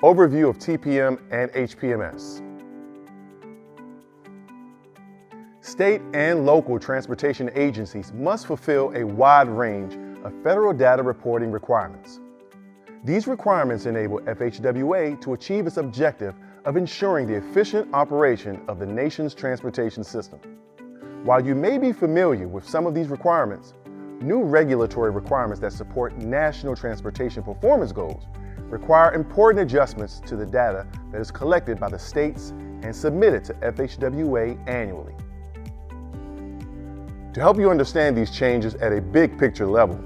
Overview of TPM and HPMS. State and local transportation agencies must fulfill a wide range of federal data reporting requirements. These requirements enable FHWA to achieve its objective of ensuring the efficient operation of the nation's transportation system. While you may be familiar with some of these requirements, new regulatory requirements that support national transportation performance goals require important adjustments to the data that is collected by the states and submitted to FHWA annually. To help you understand these changes at a big picture level,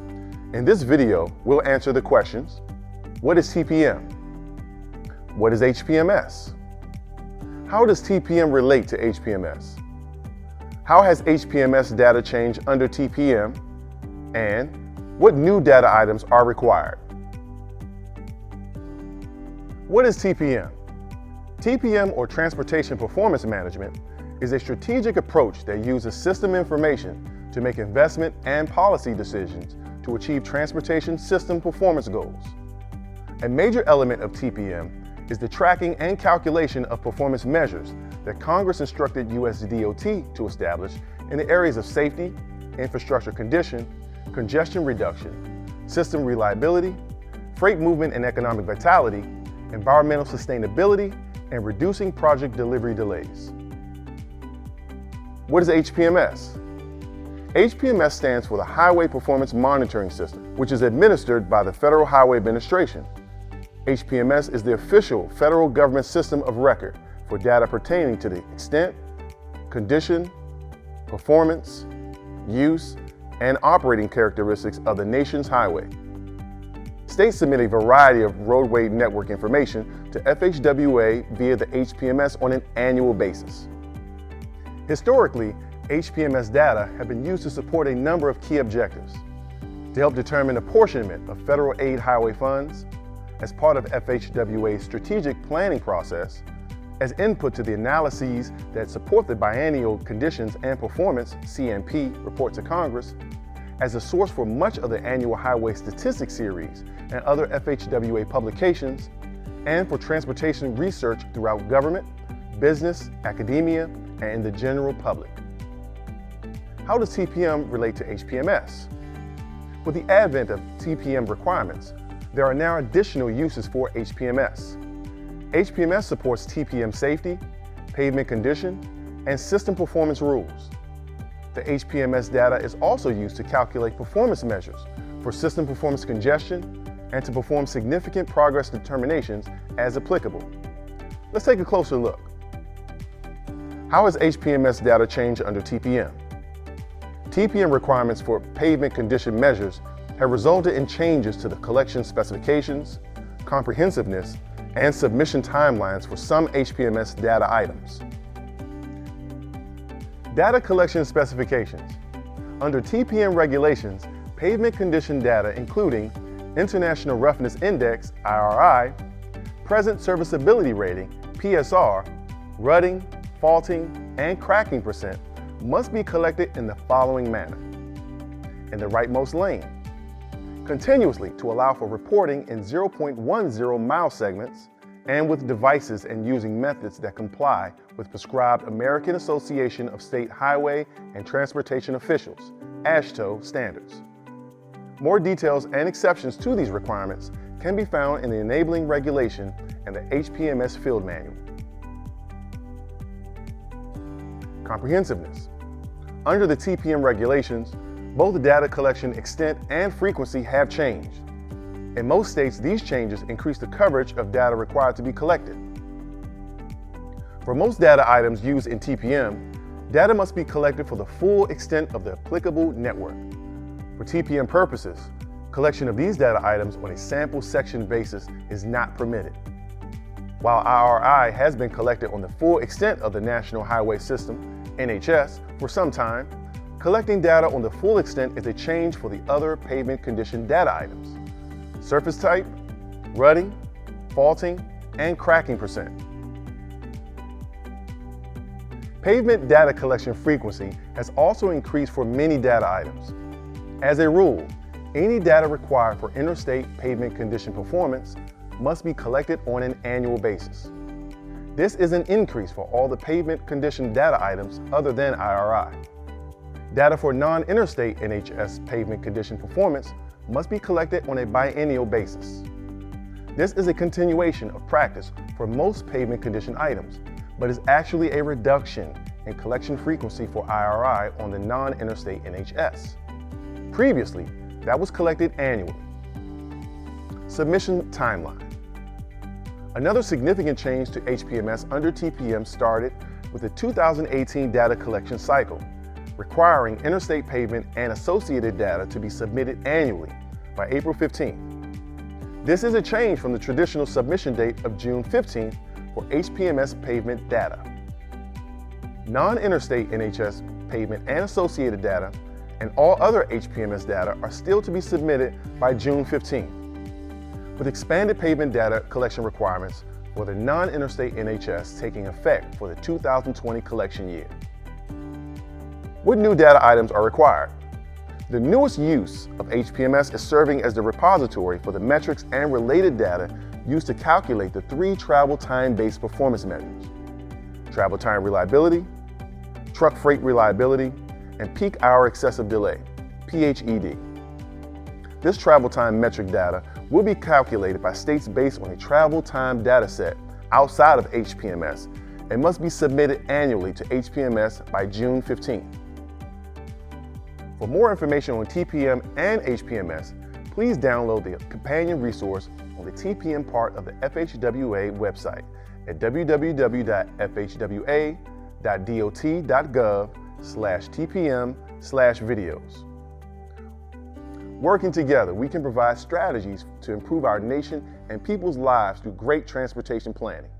in this video, we'll answer the questions: what is TPM? What is HPMS? How does TPM relate to HPMS? How has HPMS data changed under TPM? And what new data items are required? What is TPM? TPM, or Transportation Performance Management, is a strategic approach that uses system information to make investment and policy decisions to achieve transportation system performance goals. A major element of TPM is the tracking and calculation of performance measures that Congress instructed US DOT to establish in the areas of safety, infrastructure condition, congestion reduction, system reliability, freight movement and economic vitality, environmental sustainability, and reducing project delivery delays. What is HPMS? HPMS stands for the Highway Performance Monitoring System, which is administered by the Federal Highway Administration. HPMS is the official federal government system of record for data pertaining to the extent, condition, performance, use, and operating characteristics of the nation's highway. States submit a variety of roadway network information to FHWA via the HPMS on an annual basis. Historically, HPMS data have been used to support a number of key objectives: to help determine apportionment of federal aid highway funds, as part of FHWA's strategic planning process, as input to the analyses that support the Biennial Conditions and Performance (CNP) report to Congress, as a source for much of the annual Highway Statistics Series and other FHWA publications, and for transportation research throughout government, business, academia, and in the general public. How does TPM relate to HPMS? With the advent of TPM requirements, there are now additional uses for HPMS. HPMS supports TPM safety, pavement condition, and system performance rules. The HPMS data is also used to calculate performance measures for system performance congestion and to perform significant progress determinations as applicable. Let's take a closer look. How has HPMS data changed under TPM? TPM requirements for pavement condition measures have resulted in changes to the collection specifications, comprehensiveness, and submission timelines for some HPMS data items. Data collection specifications. Under TPM regulations, pavement condition data including International Roughness Index, IRI, Present Serviceability Rating, PSR, rutting, faulting, and cracking percent must be collected in the following manner: in the rightmost lane, continuously to allow for reporting in 0.10 mile segments, and with devices and using methods that comply with prescribed American Association of State Highway and Transportation Officials, AASHTO standards. More details and exceptions to these requirements can be found in the enabling regulation and the HPMS field manual. Comprehensiveness. Under the TPM regulations, both the data collection extent and frequency have changed. In most states, these changes increase the coverage of data required to be collected. For most data items used in TPM, data must be collected for the full extent of the applicable network. For TPM purposes, collection of these data items on a sample section basis is not permitted. While IRI has been collected on the full extent of the National Highway System, NHS, for some time, collecting data on the full extent is a change for the other pavement condition data items: surface type, rutting, faulting, and cracking percent. Pavement data collection frequency has also increased for many data items. As a rule, any data required for interstate pavement condition performance must be collected on an annual basis. This is an increase for all the pavement condition data items other than IRI. Data for non-interstate NHS pavement condition performance must be collected on a biennial basis. This is a continuation of practice for most pavement condition items, but is actually a reduction in collection frequency for IRI on the non-interstate NHS. Previously, that was collected annually. Submission timeline. Another significant change to HPMS under TPM started with the 2018 data collection cycle, requiring interstate pavement and associated data to be submitted annually by April 15. This is a change from the traditional submission date of June 15 for HPMS pavement data. Non-interstate NHS pavement and associated data and all other HPMS data are still to be submitted by June 15, with expanded pavement data collection requirements for the non-interstate NHS taking effect for the 2020 collection year. What new data items are required? The newest use of HPMS is serving as the repository for the metrics and related data used to calculate the 3 travel time-based performance measures: travel time reliability, truck freight reliability, and peak hour excessive delay, PHED. This travel time metric data will be calculated by states based on a travel time data set outside of HPMS and must be submitted annually to HPMS by June 15. For more information on TPM and HPMS, please download the companion resource on the TPM part of the FHWA website at www.fhwa.dot.gov/TPM/videos. Working together, we can provide strategies to improve our nation and people's lives through great transportation planning.